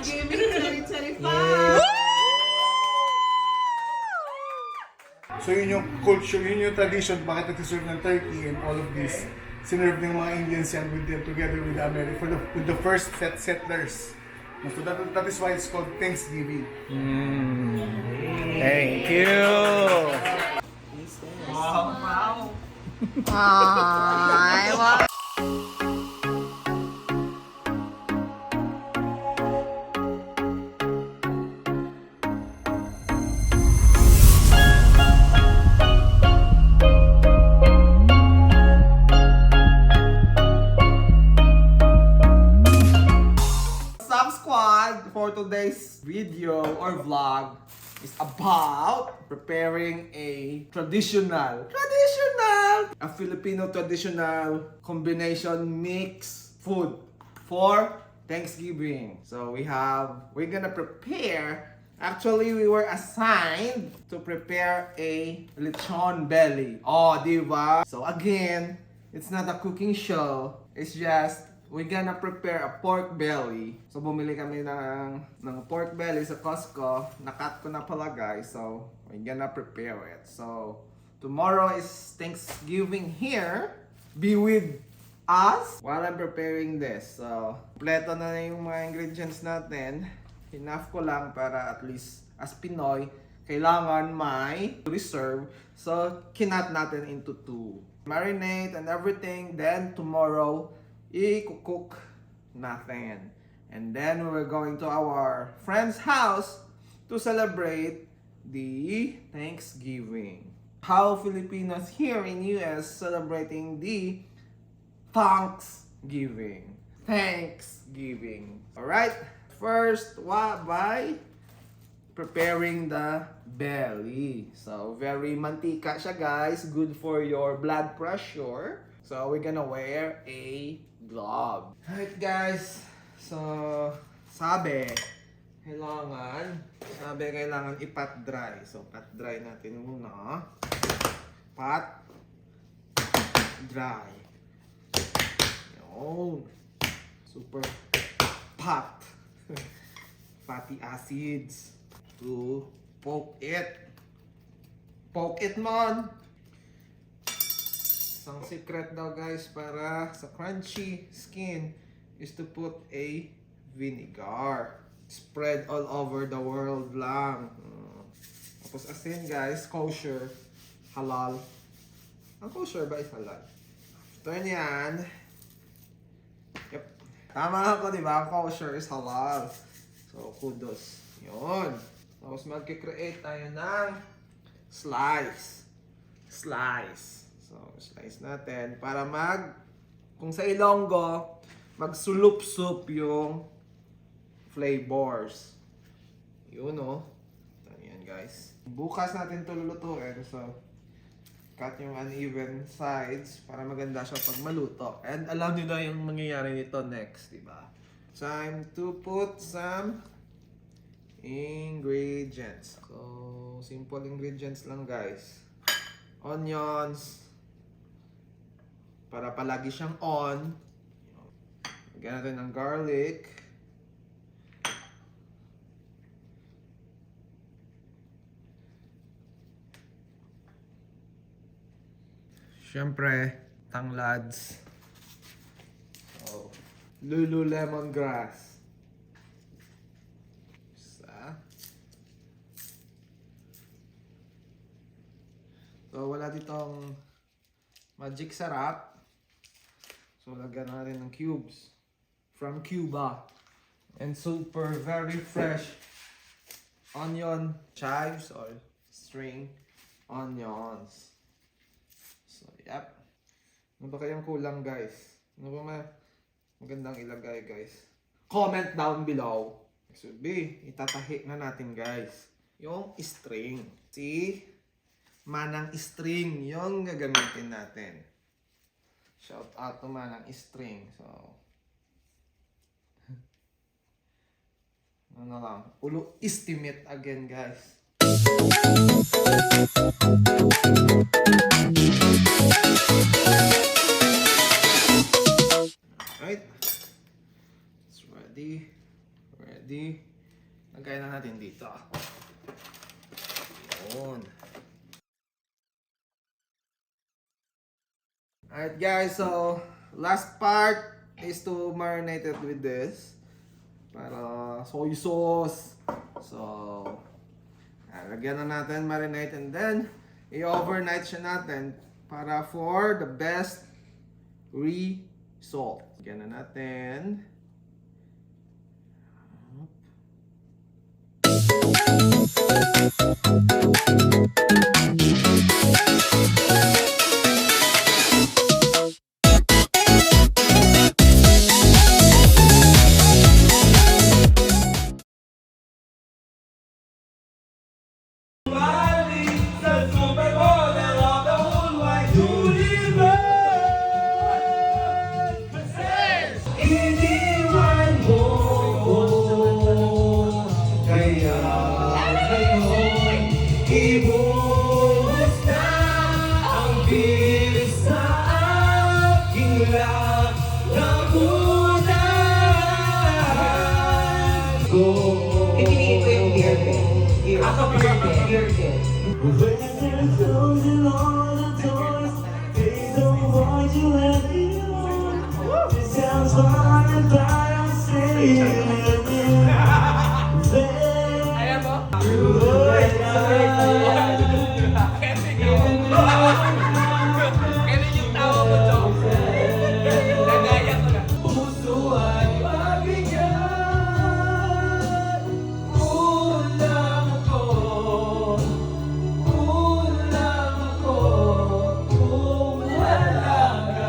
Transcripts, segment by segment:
Thanksgiving 2025! So yun yung culture, yun yung tradition, bakit nagsiserve ng turkey and all of this. Sinerve ng mga Indians yan with them together with the with the first settlers. So that is why it's called Thanksgiving. Thank you. Wow! Ay, wow. Sub Squad, for today's video or vlog is about preparing a a Filipino traditional combination mix food for Thanksgiving. So we're gonna prepare, actually we were assigned to prepare a lechon belly. Oh, diba? So again, it's not a cooking show, it's just we're gonna prepare a pork belly. So bumili kami ng pork belly sa Costco. Nakat ko na pala guys. So we're gonna prepare it. So tomorrow is Thanksgiving here. Be with us while I'm preparing this. So kompleto na yung mga ingredients natin. Enough ko lang para at least as Pinoy, kailangan may reserve. So kinat natin into two. Marinate and everything. Then tomorrow, i-cook natin. And then we're going to our friend's house to celebrate the Thanksgiving. How Filipinos here in US celebrating the Thanksgiving. Thanksgiving. Alright, first by preparing the belly. So very mantika siya guys, good for your blood pressure. So we're gonna wear a glove. Alright guys, so sabi kailangan i-pat dry. So pat dry natin muna. Pat dry. Yun. Super pat. Fatty acids to poke it. Poke it man. Isang secret daw guys para sa crunchy skin is to put a vinegar. Spread all over the world lang. Tapos asin guys, kosher, halal. Ang kosher ba is halal? After yan, yep. Tama ako diba? Ang kosher is halal. So kudos. Yun. Tapos magkikreate tayo ng slice. So, slice natin para kung sa Ilonggo, magsulup-sup yung flavors. Yun o. Yan guys. Bukas natin ito lulutuin. So, cut yung uneven sides para maganda siya pag maluto. And alam niyo na yung mangyayari nito next, diba? Time to put some ingredients. So, simple ingredients lang guys. Onions. Para palagi siyang on. Lagyan natin ng garlic. Siyempre, tanglads. So, Lulu lemongrass. Isa. So, wala ditong magic sarap. So, lagyan natin ng cubes from Cuba. And super, very fresh onion chives or string onions. So, yep. Ano ba kayang kulang, guys? Ano ba magandang ilagay, guys? Comment down below. So, itatahi na natin, guys. Yung string. See? Manang string. Yung gagamitin natin. Shout out to Manang string. So, ano lang. Ulo estimate again, guys. Right. It's ready. Ready? Lagay na natin dito. Yun. Alright guys, so last part is to marinate it with this. Para soy sauce. So, lagyan na natin, marinate, and then i-overnight siya natin para for the best result. Lagyan na natin. Pipiliin ko yung beer pen. Beer pen. Ayan mo? Ganun yung tawa mo, Chong. Nagaya ko na. Puso ay pabigyan. Kulang ako. Kulang ako. Kung wala ka.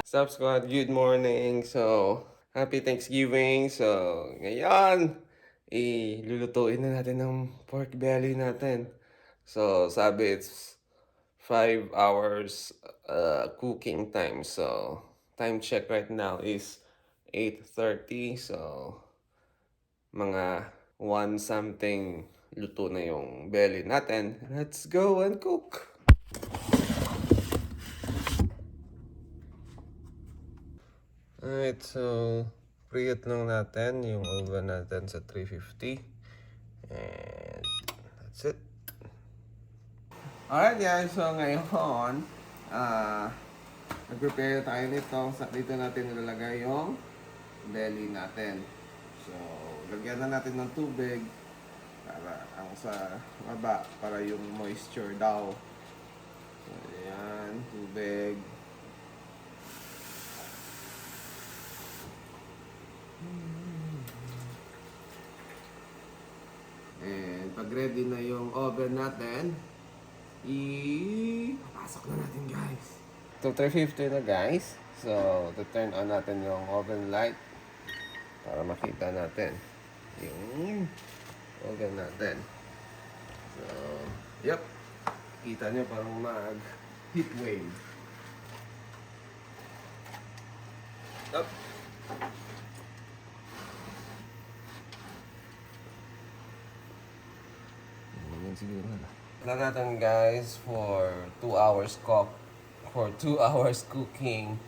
Sup squad, good morning. So, happy Thanksgiving. So, ngayon, ilulutuin na natin ng pork belly natin. So, sabi it's 5 hours cooking time. So, time check right now is 8:30. So, mga 1 something luto na yung belly natin. Let's go and cook! Alright, so preheat lang natin yung oven natin sa 350. And that's it. Alright guys, so ngayon, nag-prepare tayo nito. Dito natin nilalagay yung belly natin. So, lagyan na natin ng tubig para ang sa baba, para yung moisture daw. So, ayan, tubig. And pag ready na yung oven natin, ipapasok na natin guys. So 350 na guys. So to-turn on natin yung oven light para makita natin yung oven natin. So, yep. Kita nyo parang mag-heat wave. Up. Wala natin guys for 2 hours cook. For 2 hours cooking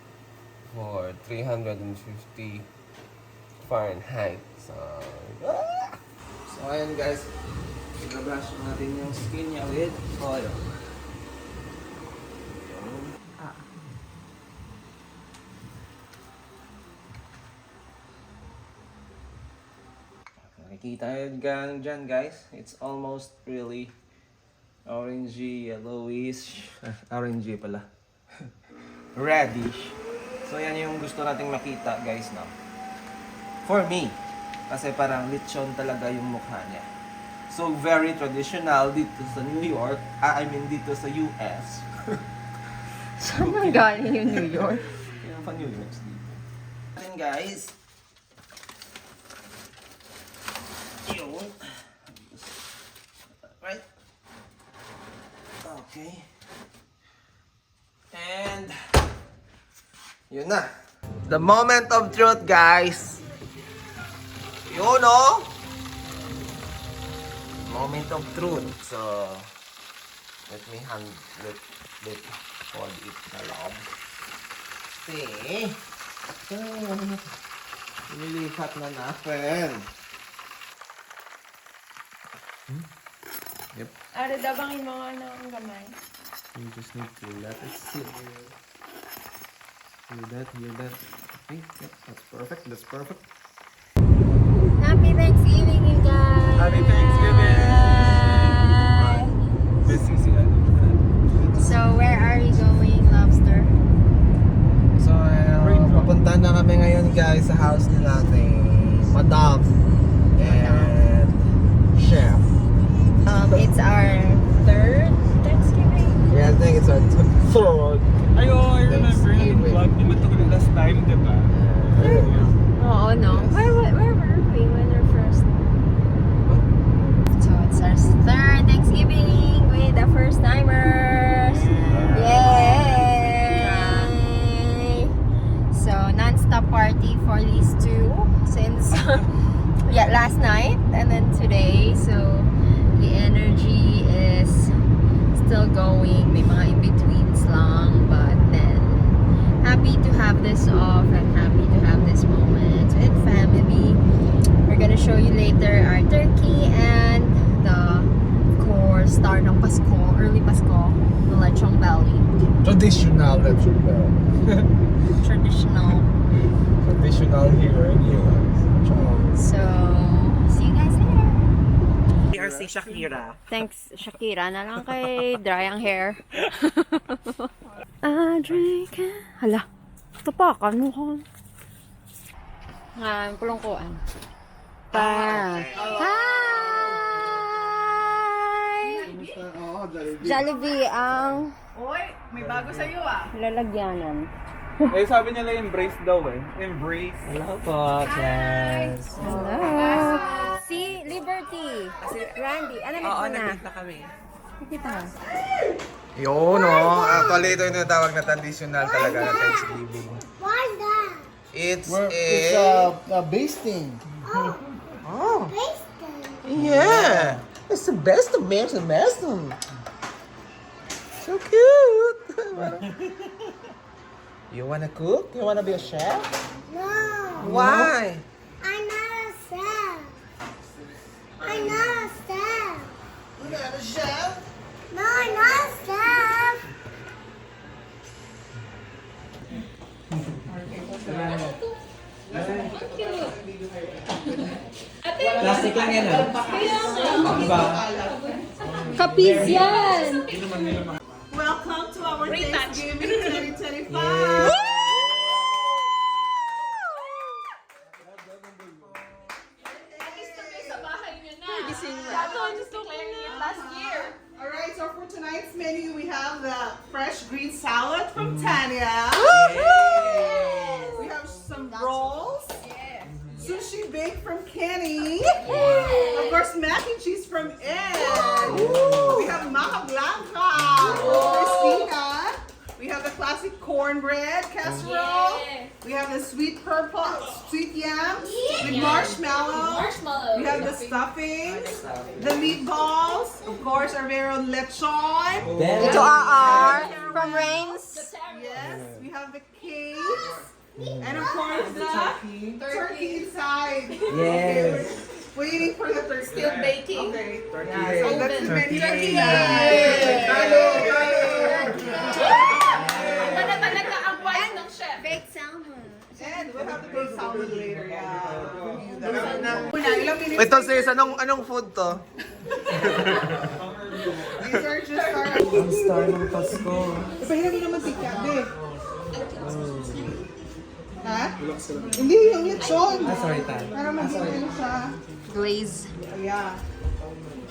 for 350 Fahrenheit. So ayan guys. I-brush natin yung skin niya with oil. Nakikita nyo dyan guys, it's almost really orangey, yellowish, orangey pala, reddish. So yan yung gusto nating makita guys now. For me, kasi parang lechon talaga yung mukha niya. So very traditional dito sa New York, dito sa US. Saan nang galing yung New York? Yung pa New York dito. Ayan guys. Yun. Right. Okay. And yun na. The moment of truth, guys. Yun, oh. Moment of truth. So, let me hold it sa loob. See? Nilipat na natin. Yep. Ano, dabangin mo nga ng gamay. You just need to let it sit. Hear that, hear that. Okay, yep, that's perfect, that's perfect. Happy Thanksgiving, you guys! Happy Thanksgiving! Busy si ano. So, where are you going, Lobster? So, papunta na kami ngayon guys sa house ni natin. Madam and Chef. It's our third Thanksgiving. Yeah, I think it's our third. Ay, oh, I remember yung Thanksgiving. vlog. Di ba ito yung last time, di ba? Oo, no? Yes. Where were we when our first? So, it's our third Thanksgiving with the first timers. Yay! So, non-stop party for these two since yeah, last night and then today. So, the energy is still going. May mga in-betweens lang, but then happy to have this off and happy to have this moment with family. We're gonna show you later our turkey and the, of course, star ng Pasko, early Pasko, the lechong belly. Traditional, let's go. Traditional. Traditional here in US. So, see you guys later. Here si Shakira. Thanks, Shakira, na lang kay dry ang hair. I drink it. Hala, tapakan mo ko. Kulongkuan. Hi! Jollibee ang Oy, may bago sa iyo ah. lalagyanan. Eh, sabi nila embrace daw eh. Embrace. Hello po, Chance. Hello! Si Liberty. Si Randy. Ano na? kami. Nakita mo? Yun, no? Actually, ito yung tinatawag na traditional talaga na Thanksgiving. What's that? It's It's basting. Oh. Yeah. It's the best of best of best. So cute. You wanna cook? You wanna be a chef? No, Why? I'm not a chef. I'm not a chef. You're not a chef? No, I'm not a chef. Plastic lang yan ah. Diba? Kapis yan! Welcome to our Thanksgiving 2025. Alright, so for tonight's menu, we have the fresh green salad from Tanya. We have some rolls. Sushi baked from Kenny. Of course, mac and cheese from Ed. We have maca blanca from Christina. We have the classic cornbread casserole. We have the sweet purple, sweet yams with marshmallow. We have the stuffings, the meatballs, of course, our very own lechon. Ito are from Rains. Yes, we have the cakes. And of course, the turkey inside. Yes. Waiting for the turkey. Still baking. Okay. Yeah, so that's the menu. Turkey. Baked salmon. And we'll have the baked salmon later. Yeah. Ilang minutes? Ito sis, anong food to? These are just our... Ang star ng Pasko. Ipahiram mo naman si Kabe. Ha? Hindi, yung lechon. Sorry, Tan. Para maging ano siya. Glaze. Yeah.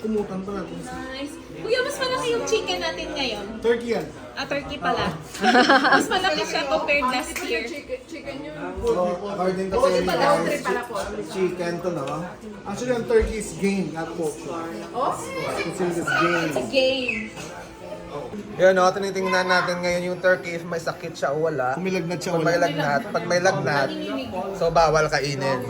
Kumutan pa natin. Nice. Kuya, mas malaki yung chicken natin ngayon. Turkey yan. Ah, turkey pala. Mas malaki siya compared last year. So, according to Kenny guys, chicken to, no? Actually, ang turkey is game, not pork. Oh? Considered as game. Game. Yun, no? Tinitingnan natin ngayon yung turkey if may sakit siya o wala. Kung may lagnat siya, Pag may wala. lagnat, so bawal kainin.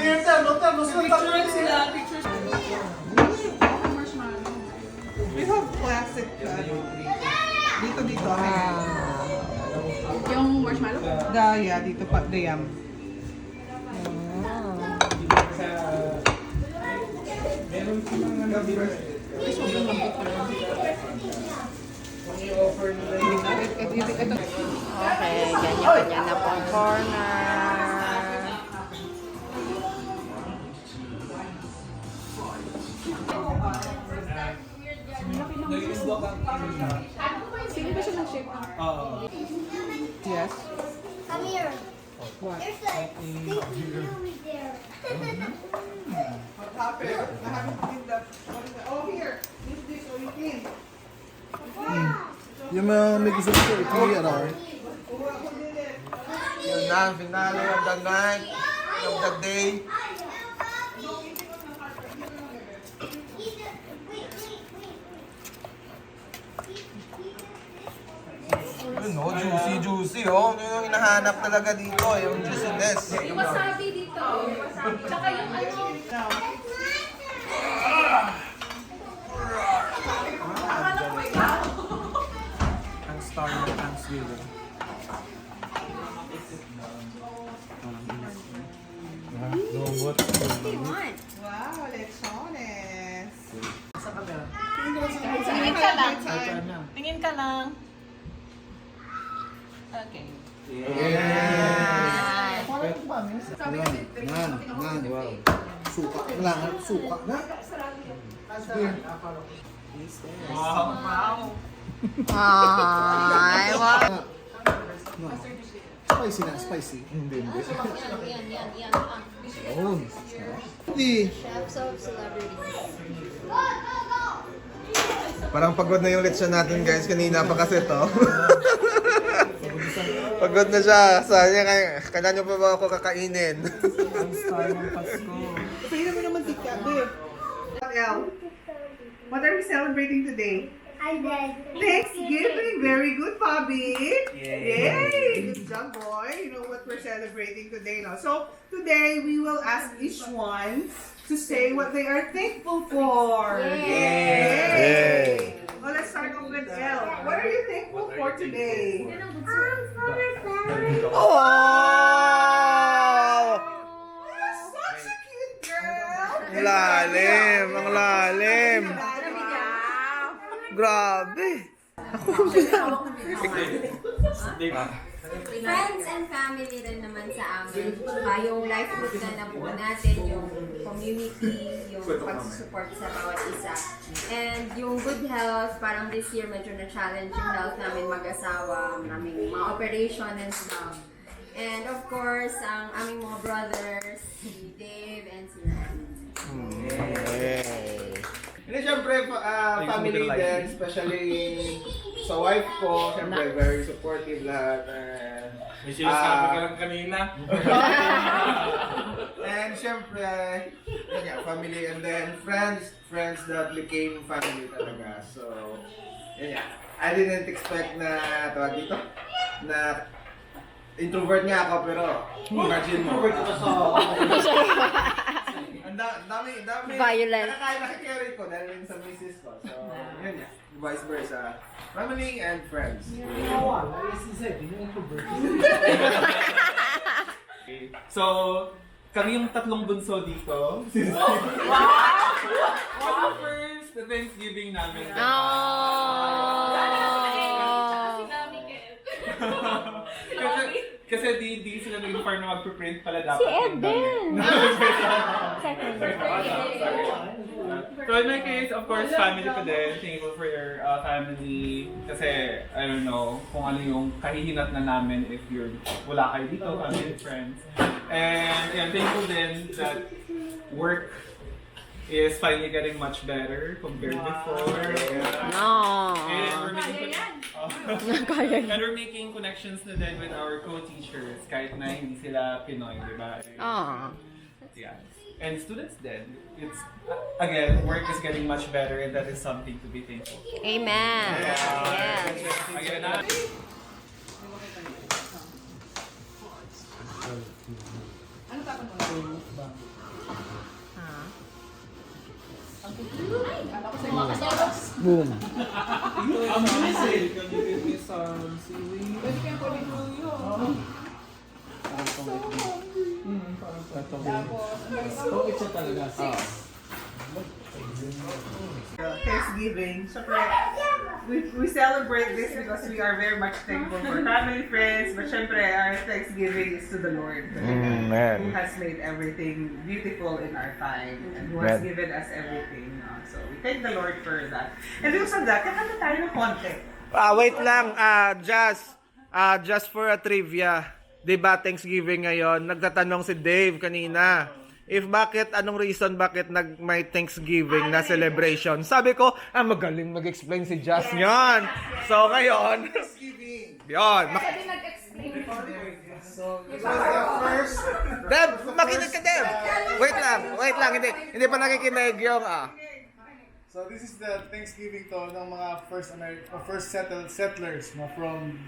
Here, Tan, no, Tan, no, sila, Tan. classic. Dito. Yung marshmallow? Yeah, dito pa, the yam. Okay, ganyan-ganyan na pong corner. Sige ba siya nag-shake? Yes. Come here. There's a sticky over there. What happened? I haven't cleaned the, oh, here. Use this so you clean. Yung mga may gusto ko, i-clear ah. Yun na, finale of the night, of the day. Yun no, juicy oh. Yun yung hinahanap talaga dito, yung juiciness. Yung wasabi dito. Wasabi. Tsaka yung ano. Ang star ng Thanksgiving. Wow, lechones. Tingin ka lang. Tingin ka lang. Okay. Wow. Suka lang, suka na. Ay, wow. Spicy na, spicy. Hindi. Yan. Oh. Hindi. Chefs of celebrities. Parang pagod na yung lechon natin guys, kanina pa kasi to. Pagod na siya. Sabi niya, kaya nyo pa ba ako kakainin? Pwede mo naman tika, babe. What else? What are we celebrating today? I did. Thanksgiving. Very good, Bobby. Yay! Good job, boy. You know what we're celebrating today now. So, today we will ask each one to say what they are thankful for. Yay! Well, let's start off with Elle. What are you thankful for today? For my family. Oh! You're such a cute girl. Ang lalim! Ang lalim! Grabe! Friends and family rin naman sa amin. Yung life group na nabuo natin, yung community, yung pag-support sa bawat isa. And yung good health, parang this year medyo na-challenge yung health namin mag-asawa, naming mga operation and stuff. And of course, ang aming mga brothers, si Dave and si Ryan. Hindi, syempre, family din, especially sa wife ko, syempre, very supportive lahat. May sinasabi ka lang kanina. And syempre, yun nga, family and then friends that became family talaga. So, yun nga. I didn't expect na, tawag dito, na introvert nga ako, pero imagine mo. Ang dami. Violent. Nakakcarry ko dahil rin sa misis ko. So, yun nga. Vice versa. Family and friends. So, kami yung tatlong bunso dito. First, the Thanksgiving namin. Kasi di sila nag-require na mag-print pala dapat. Si Ed din! So in my case, of course, family ko din. Thankful for your family. Kasi, I don't know, kung ano yung kahihinat na namin if wala kayo dito, family and friends. And yeah, thankful din that work is finally getting much better compared before. No. And we're making and we're making connections na din with our co-teachers kahit na hindi sila Pinoy, di ba? Yeah. And students then, it's again, work is getting much better and that is something to be thankful for. Amen. Yes. Again, Boom. Ang bilis eh. Can you give me some seaweed? Okay siya talaga. Thanksgiving. Syempre, we celebrate this because we are very much thankful for family, friends, but syempre, our Thanksgiving is to the Lord. Amen. Who has made everything beautiful in our time and who has Amen. given us everything. So we thank the Lord for that. And because of that, kakanta tayo ng konti. Wait lang, just for a trivia. 'Di ba Thanksgiving ngayon? Nagtatanong si Dave kanina. If anong reason bakit may Thanksgiving na celebration? Sabi ko, magaling mag-explain si Jazz niyan. So ngayon, yun. Deb, makinig ka, Deb. Wait lang, hindi pa nakikinig yung So this is the Thanksgiving to ng mga first settlers no, from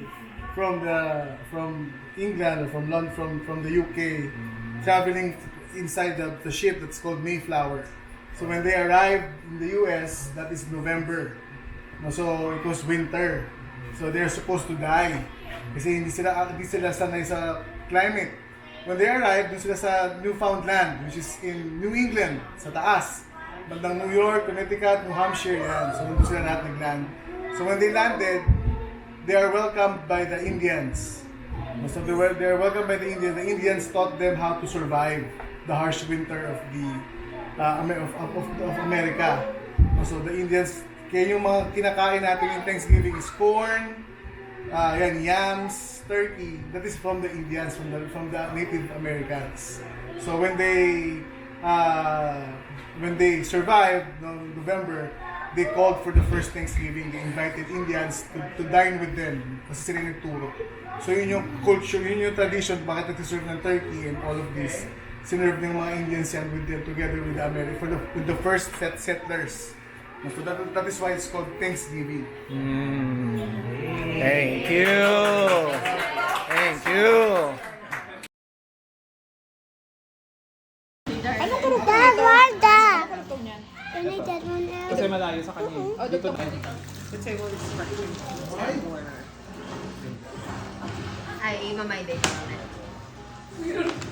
England or from the UK, traveling inside the ship that's called Mayflower. So when they arrived in the US, that is November. No, so it was winter. So they're supposed to die. Kasi hindi sila sanay sa climate. When they arrived, dun sila sa Newfoundland, which is in New England, sa taas. Bandang New York, Connecticut, New Hampshire, yan. So, doon sila lahat nag-land. So, when they landed, they are welcomed by the Indians. So, they are welcomed by the Indians. The Indians taught them how to survive the harsh winter of America. So, the Indians, kaya yung mga kinakain natin yung Thanksgiving is corn, yams, turkey. That is from the Indians, from the Native Americans. So, when they survived no, November, they called for the first Thanksgiving. They invited Indians to dine with them kasi sila nagturo. So yun yung culture, yun yung tradition bakit nagsiserve ng turkey and all of this. Sinerve ng mga Indians yan with them together with with the first settlers. So that is why it's called Thanksgiving. Thank you. Dad, where's that? I need that one out. Kasi malayo sa kanya. Dito na. Ay, mamay day.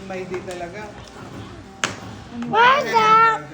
May day talaga. Where's that?